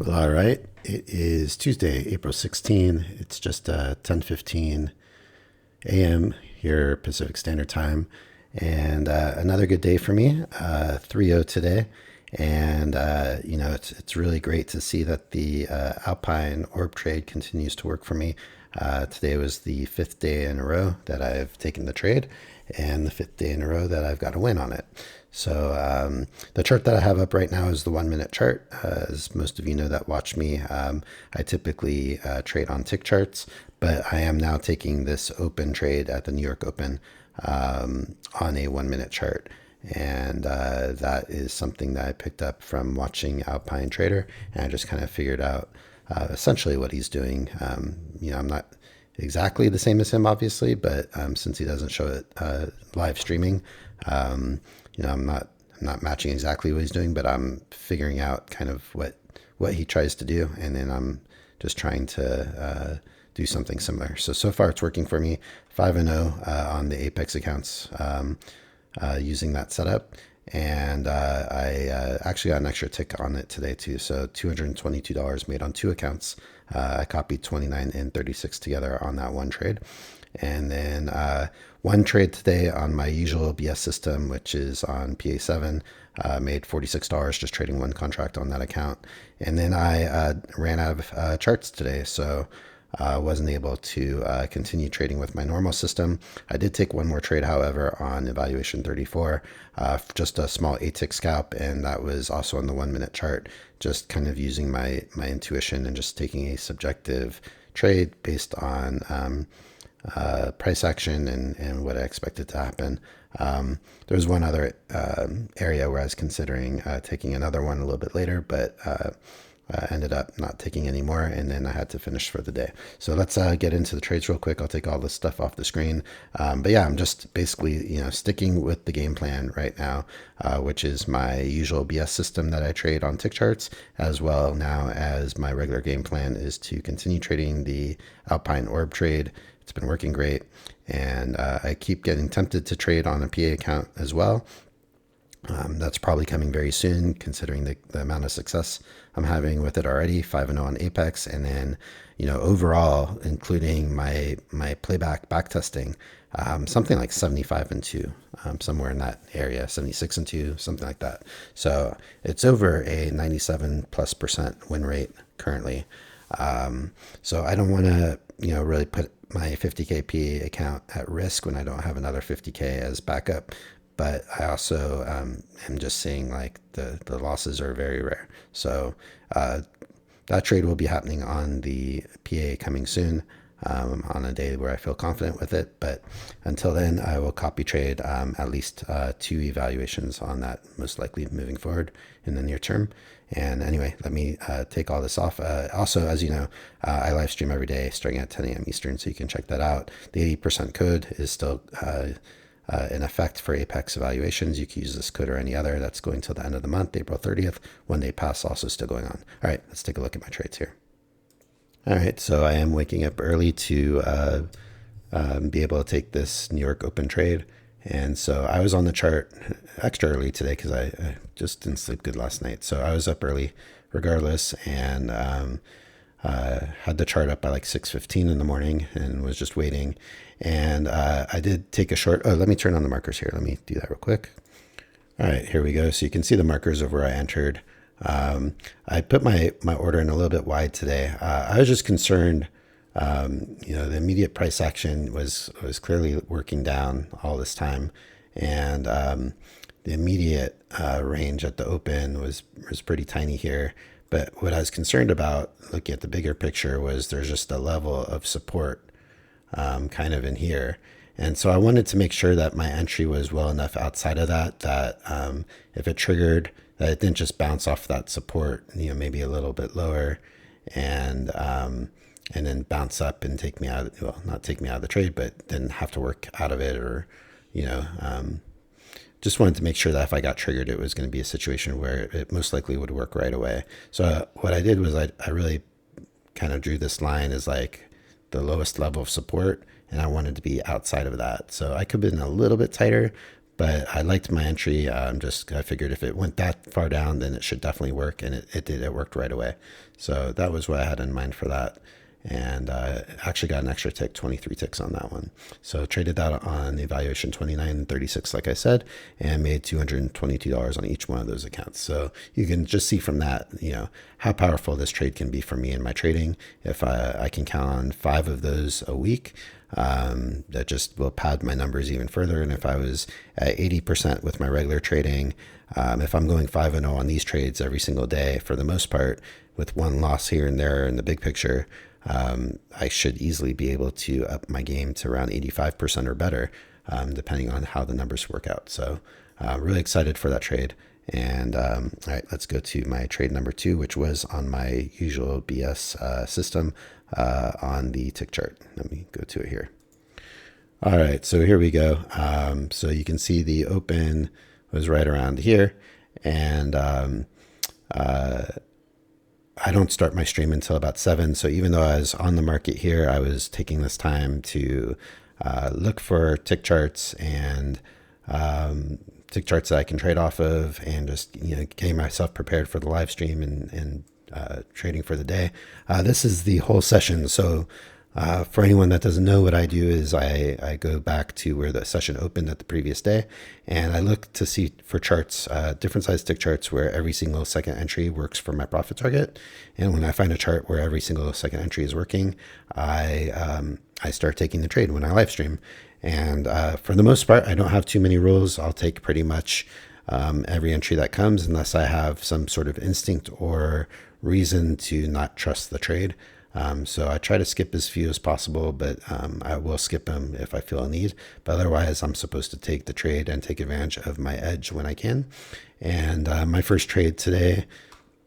Well, all right. It is Tuesday, April 16. It's just 10:15 a.m. here, Pacific Standard Time. And another good day for me, 3-0 today. And, it's really great to see that the Alpine Orb trade continues to work for me. Today was the fifth day in a row that I've taken the trade and the fifth day in a row that I've got a win on it. So the chart that I have up right now is the 1 minute chart. As most of you know that watch me, I typically trade on tick charts, but I am now taking this open trade at the New York Open on a 1 minute chart. And that is something that I picked up from watching Alpine Trader, and I just kind of figured out essentially what he's doing. I'm not exactly the same as him, obviously, but since he doesn't show it live streaming, I'm not matching exactly what he's doing, but I'm figuring out kind of what he tries to do, and then I'm just trying to do something similar. So far it's working for me. 5-0 on the Apex accounts using that setup. And I actually got an extra tick on it today too. So $222 made on two accounts. I copied 29 and 36 together on that one trade. And then one trade today on my usual BS system, which is on PA7, made $46 just trading one contract on that account. And then I ran out of charts today, so I wasn't able to continue trading with my normal system. I did take one more trade, however, on evaluation 34, just a small 8-tick scalp, and that was also on the 1 minute chart, just kind of using my intuition and just taking a subjective trade based on price action and what I expected to happen. There was one other area where I was considering taking another one a little bit later, but ended up not taking any more, and then I had to finish for the day. So let's get into the trades real quick. I'll take all this stuff off the screen. But yeah, I'm just basically, sticking with the game plan right now, which is my usual BS system that I trade on tick charts, as well now as my regular game plan is to continue trading the Alpine Orb trade. It's been working great, and I keep getting tempted to trade on a PA account as well. That's probably coming very soon, considering the amount of success I'm having with it already. 5-0 on Apex, and then overall, including my playback backtesting, something like 75-2, somewhere in that area, 76-2, something like that. So it's over a 97+% win rate currently. So I don't want to really put my 50K PA account at risk when I don't have another 50K as backup. But I also am just seeing like the losses are very rare. So that trade will be happening on the PA coming soon, on a day where I feel confident with it. But until then, I will copy trade at least 2 evaluations on that, most likely moving forward in the near term. And anyway, let me take all this off. Also, as you know, I live stream every day starting at 10 a.m. Eastern, so you can check that out. The 80% code is still in effect for Apex evaluations. You can use this code or any other. That's going till the end of the month, April 30th. 1 day pass also still going on. All right, let's take a look at my trades here. All right, so I am waking up early to be able to take this New York Open trade. And so I was on the chart extra early today because I just didn't sleep good last night. So I was up early regardless, and had the chart up by like 6:15 in the morning and was just waiting. And I did take a short. Oh, let me turn on the markers here. Let me do that real quick. All right, here we go. So you can see the markers of where I entered. I put my order in a little bit wide today. I was just concerned. The immediate price action was clearly working down all this time, and the immediate range at the open was pretty tiny here. But what I was concerned about, looking at the bigger picture, was there's just a level of support kind of in here. And so I wanted to make sure that my entry was well enough outside of that if it triggered, that it didn't just bounce off that support, maybe a little bit lower, and then bounce up and take me out, not take me out of the trade, but then have to work out of it, or, just wanted to make sure that if I got triggered, it was going to be a situation where it most likely would work right away. So what I did was I really kind of drew this line as like the lowest level of support, and I wanted to be outside of that. So I could have been a little bit tighter, but I liked my entry. I figured if it went that far down, then it should definitely work, and it did. It worked right away. So that was what I had in mind for that. And actually got an extra tick, 23 ticks on that one. So traded that on the evaluation 29 and 36, like I said, and made $222 on each one of those accounts. So you can just see from that, how powerful this trade can be for me in my trading. If I can count on 5 of those a week, that just will pad my numbers even further. And if I was at 80% with my regular trading, if I'm going 5-0 on these trades every single day, for the most part, with one loss here and there in the big picture, I should easily be able to up my game to around 85% or better, depending on how the numbers work out. So really excited for that trade. And all right, let's go to my trade number 2, which was on my usual BS system on the tick chart. Let me go to it here. All right, so here we go. So you can see the open was right around here, and I don't start my stream until about 7. So even though I was on the market here, I was taking this time to look for tick charts and tick charts that I can trade off of, and just getting myself prepared for the live stream and trading for the day. This is the whole session. So for anyone that doesn't know, what I do is I go back to where the session opened at the previous day, and I look to see for charts, different size tick charts where every single second entry works for my profit target. And when I find a chart where every single second entry is working, I start taking the trade when I live stream. And for the most part, I don't have too many rules. I'll take pretty much every entry that comes, unless I have some sort of instinct or reason to not trust the trade. So I try to skip as few as possible, but I will skip them if I feel a need. But otherwise, I'm supposed to take the trade and take advantage of my edge when I can. And my first trade today,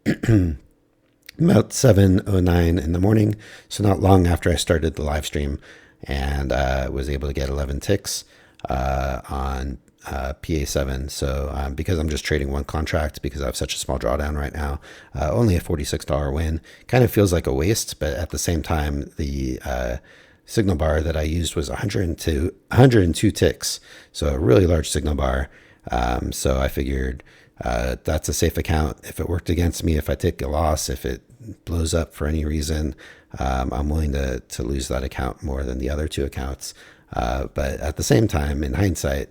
about 7:09 in the morning, so not long after I started the live stream, and was able to get 11 ticks on PA7. So because I'm just trading one contract, because I have such a small drawdown right now, only a $46 win. Kind of feels like a waste, but at the same time, the signal bar that I used was 102 ticks, so a really large signal bar. So I figured that's a safe account. If it worked against me, if I take a loss, if it blows up for any reason, I'm willing to lose that account more than the other 2 accounts. But at the same time, in hindsight,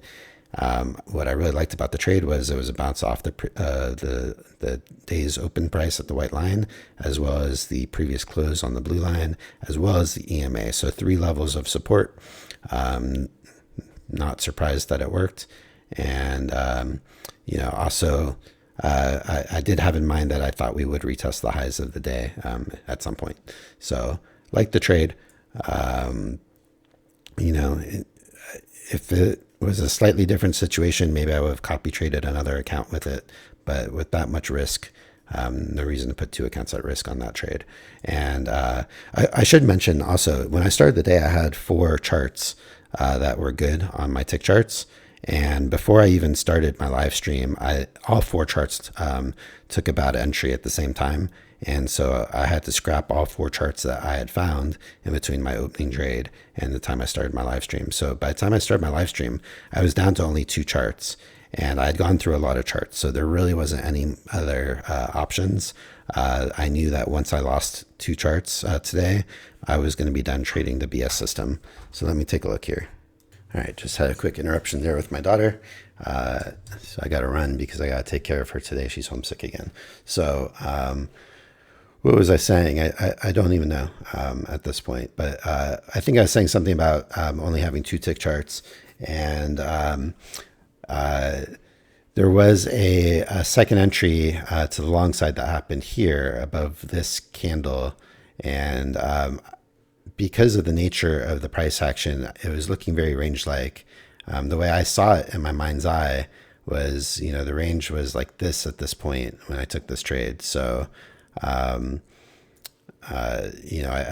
what I really liked about the trade was it was a bounce off the day's open price at the white line, as well as the previous close on the blue line, as well as the EMA. So 3 levels of support. Not surprised that it worked. And, also I did have in mind that I thought we would retest the highs of the day at some point. So like the trade, if it was a slightly different situation, maybe I would have copy traded another account with it. But with that much risk, no reason to put 2 accounts at risk on that trade. And I should mention also, when I started the day, I had 4 charts that were good on my tick charts. And before I even started my live stream, all 4 charts took a bad entry at the same time. And so I had to scrap all 4 charts that I had found in between my opening trade and the time I started my live stream. So by the time I started my live stream, I was down to only 2 charts, and I had gone through a lot of charts. So there really wasn't any other options. I knew that once I lost 2 charts today, I was going to be done trading the BS system. So let me take a look here. All right, just had a quick interruption there with my daughter. So I got to run because I got to take care of her today. She's homesick again. So what was I saying? I don't even know at this point. But I think I was saying something about only having 2 tick charts. And there was a second entry to the long side that happened here above this candle. And because of the nature of the price action, it was looking very range-like. The way I saw it in my mind's eye was, the range was like this at this point when I took this trade. So, I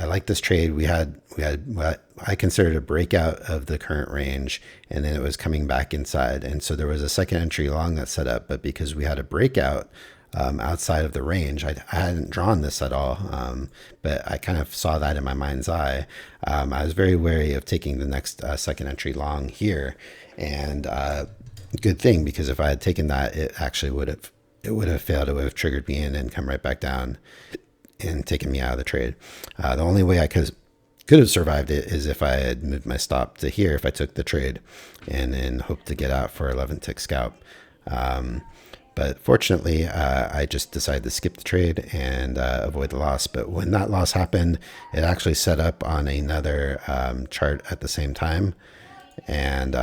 like this trade. We had what I considered a breakout of the current range, and then it was coming back inside. And so there was a second entry long that set up, but because we had a breakout outside of the range, I hadn't drawn this at all, but I kind of saw that in my mind's eye. I was very wary of taking the next second entry long here, and good thing, because if I had taken that, it actually would have failed. It would have triggered me in and come right back down and taken me out of the trade. The only way I could have survived it is if I had moved my stop to here, if I took the trade and then hoped to get out for 11 tick scalp. But fortunately, I just decided to skip the trade and avoid the loss. But when that loss happened, it actually set up on another chart at the same time. And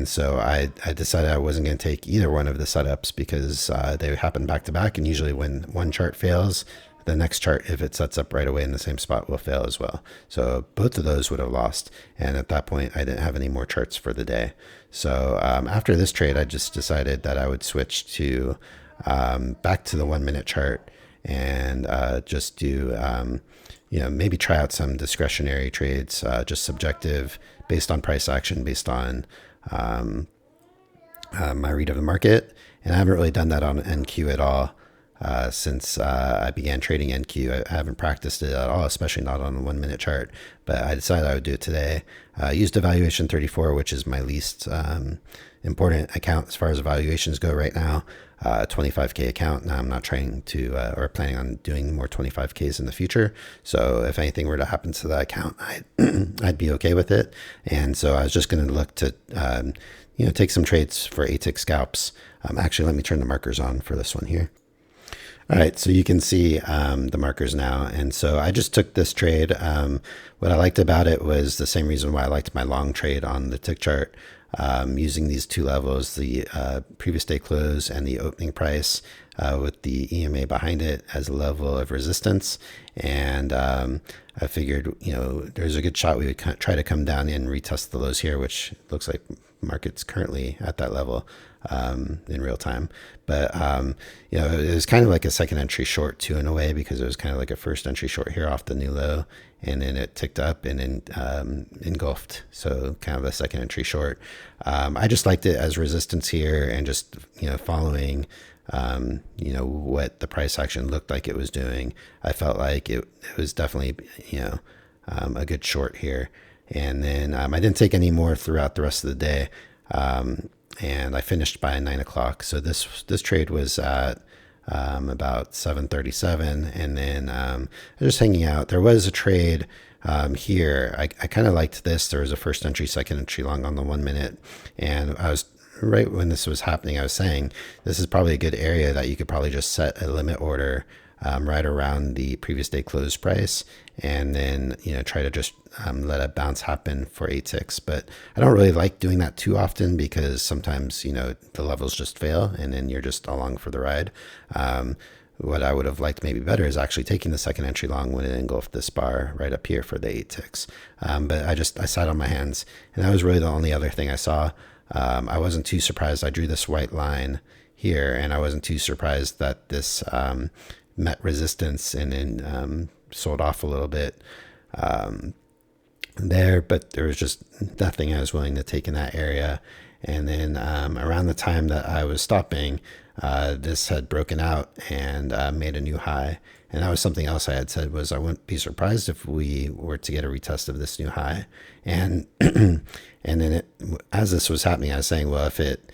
so I decided I wasn't going to take either one of the setups, because they happen back to back. And usually when one chart fails, the next chart, if it sets up right away in the same spot, will fail as well. So both of those would have lost. And at that point, I didn't have any more charts for the day. So after this trade, I just decided that I would switch to back to the 1 minute chart and just do, maybe try out some discretionary trades, just subjective, based on price action, based on my read of the market. And I haven't really done that on NQ at all. Since I began trading NQ. I haven't practiced it at all, especially not on a 1 minute chart, but I decided I would do it today. I used evaluation 34, which is my least important account as far as evaluations go right now, 25K account. Now I'm not trying to or planning on doing more 25Ks in the future. So if anything were to happen to that account, I'd be okay with it. And so I was just going to look to take some trades for 8-tick scalps. Actually, let me turn the markers on for this one here. All right, so you can see the markers now. And so I just took this trade. What I liked about it was the same reason why I liked my long trade on the tick chart, using these two levels, the previous day close and the opening price, with the EMA behind it as a level of resistance. And I figured, there's a good shot we would try to come down and retest the lows here, which looks like market's currently at that level in real time. But it was kind of like a second entry short too, in a way, because it was kind of like a first entry short here off the new low, and then it ticked up and then engulfed. So kind of a second entry short. I just liked it as resistance here, and just following what the price action looked like it was doing. I felt like it was definitely a good short here. And then I didn't take any more throughout the rest of the day. And I finished by 9 o'clock. So this trade was at about 7:37, and then I was just hanging out. There was a trade here. I kind of liked this. There was a first entry, second entry long on the 1 minute, and I was right when this was happening. I was saying this is probably a good area that you could probably just set a limit order right around the previous day close price, and then try to just let a bounce happen for 8 ticks. But I don't really like doing that too often, because sometimes the levels just fail and then you're just along for the ride. What I would have liked maybe better is actually taking the second entry long when it engulfed this bar right up here for the 8 ticks. But I sat on my hands, and that was really the only other thing I saw. I wasn't too surprised. I drew this white line here, and I wasn't too surprised that this met resistance and then sold off a little bit there, but there was just nothing I was willing to take in that area. And then around the time that I was stopping, this had broken out and made a new high. And that was something else I had said, was I wouldn't be surprised if we were to get a retest of this new high. And and then as this was happening, I was saying, well, if it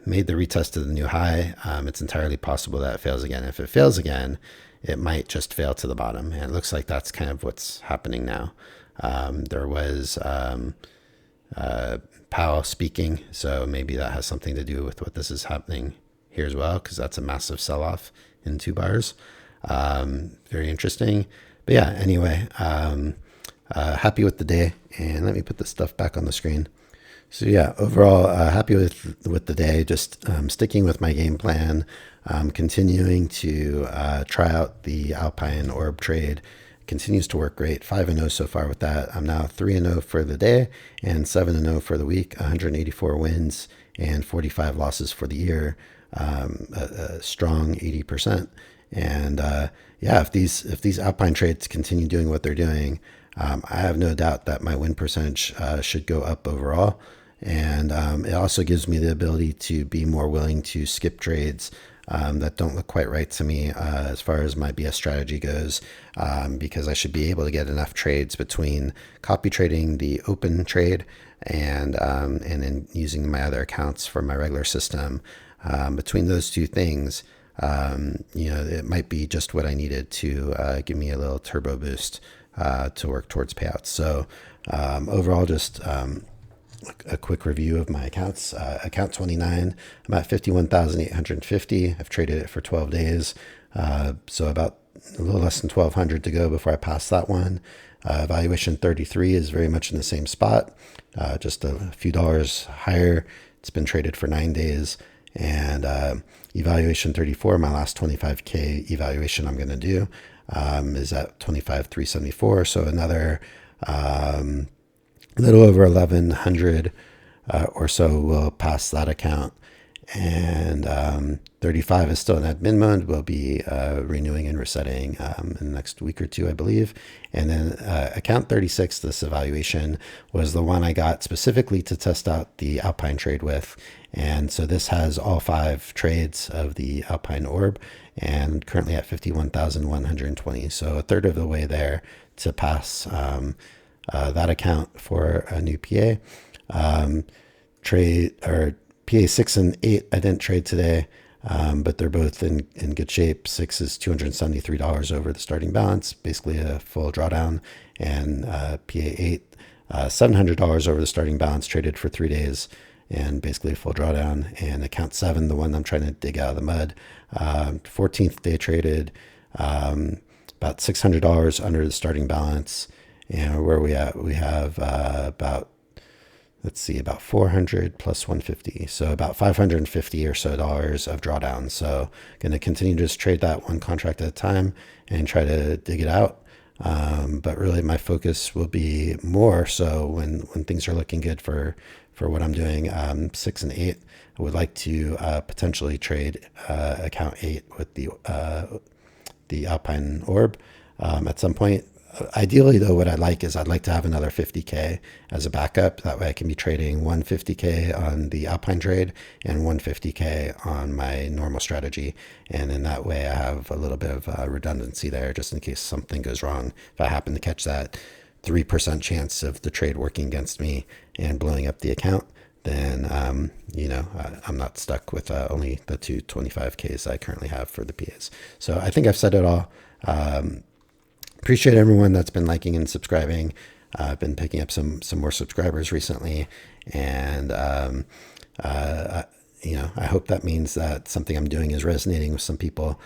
made the retest of the new high, it's entirely possible that it fails again. If it fails again, it might just fail to the bottom. And it looks like that's kind of what's happening now. There was Powell speaking, so maybe that has something to do with what this is happening here as well, because that's a massive sell-off in 2 bars. Very interesting. But yeah, anyway, happy with the day. And let me put this stuff back on the screen. So yeah, overall, happy with the day. Just sticking with my game plan, continuing to try out the Alpine Orb trade. Continues to work great. 5-0 so far with that. I'm now 3-0 for the day and 7-0 for the week. 184 wins and 45 losses for the year. A strong 80%. And yeah, if these Alpine trades continue doing what they're doing, I have no doubt that my win percentage should go up overall. And it also gives me the ability to be more willing to skip trades that don't look quite right to me as far as my BS strategy goes, because I should be able to get enough trades between copy trading the open trade and then using my other accounts for my regular system. Between those two things, it might be just what I needed to give me a little turbo boost to work towards payouts. So overall, just a quick review of my accounts. Account 29, I'm at 51,850. I've traded it for 12 days. So about a little less than 1,200 to go before I pass that one. Valuation 33 is very much in the same spot, just a few dollars higher. It's been traded for 9 days. And evaluation 34, my last 25K evaluation I'm going to do, is at 25,374. So another a little over 1,100 or so will pass that account. And 35 is still in admin mode. We'll be renewing and resetting in the next week or two, I believe. And then account 36, this evaluation, was the one I got specifically to test out the Alpine trade with. And so this has all 5 trades of the Alpine orb, and currently at 51,120. So a third of the way there to pass that account for a new PA. Trade or PA 6 and 8, I didn't trade today, but they're both in good shape. 6 is $273 over the starting balance, basically a full drawdown, and PA 8, $700 over the starting balance, traded for 3 days, and basically a full drawdown. And account 7, the one I'm trying to dig out of the mud, 14th day traded, about $600 under the starting balance. And where we at? We have about 400 plus 150. So about 550 or so dollars of drawdown. So going to continue to just trade that one contract at a time and try to dig it out. But really my focus will be more so when things are looking good for what I'm doing. 6 and 8, I would like to potentially trade account 8 with the Alpine orb at some point. Ideally, though, what I'd like to have another 50K as a backup. That way I can be trading 150K on the Alpine trade and 150K on my normal strategy. And in that way, I have a little bit of redundancy there just in case something goes wrong. If I happen to catch that 3% chance of the trade working against me and blowing up the account, then, I'm not stuck with only the 225Ks I currently have for the PAs. So I think I've said it all. Appreciate everyone that's been liking and subscribing. I've been picking up some more subscribers recently, and I hope that means that something I'm doing is resonating with some people.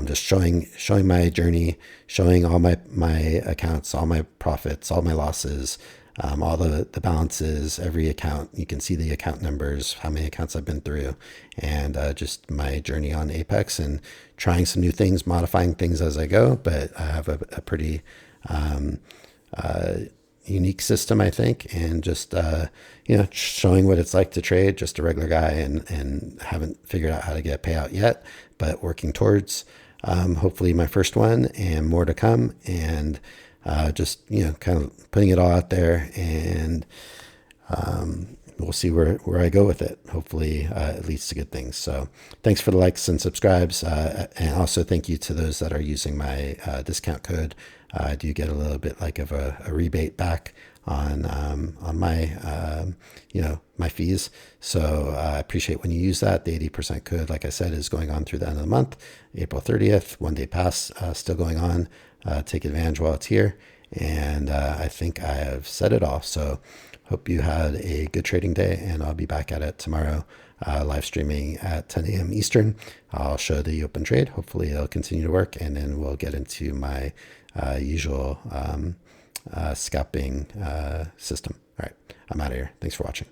Just showing my journey, showing all my accounts, all my profits, all my losses, all the balances, every account. You can see the account numbers, how many accounts I've been through, and just my journey on Apex and trying some new things, modifying things as I go. But I have a pretty unique system, I think, and just showing what it's like to trade, just a regular guy, and haven't figured out how to get a payout yet, but working towards hopefully my first one, and more to come. And just kind of putting it all out there, and we'll see where I go with it. Hopefully it leads to good things. So thanks for the likes and subscribes, and also thank you to those that are using my discount code. I do get a little bit like of a rebate back on my my fees. So I appreciate when you use that. The 80% code, like I said, is going on through the end of the month, April 30th, 1 day pass, still going on. Take advantage while it's here. And I think I have said it all. So hope you had a good trading day, and I'll be back at it tomorrow, live streaming at 10 a.m. Eastern. I'll show the open trade. Hopefully it'll continue to work, and then we'll get into my usual scalping system. All right, I'm out of here. Thanks for watching.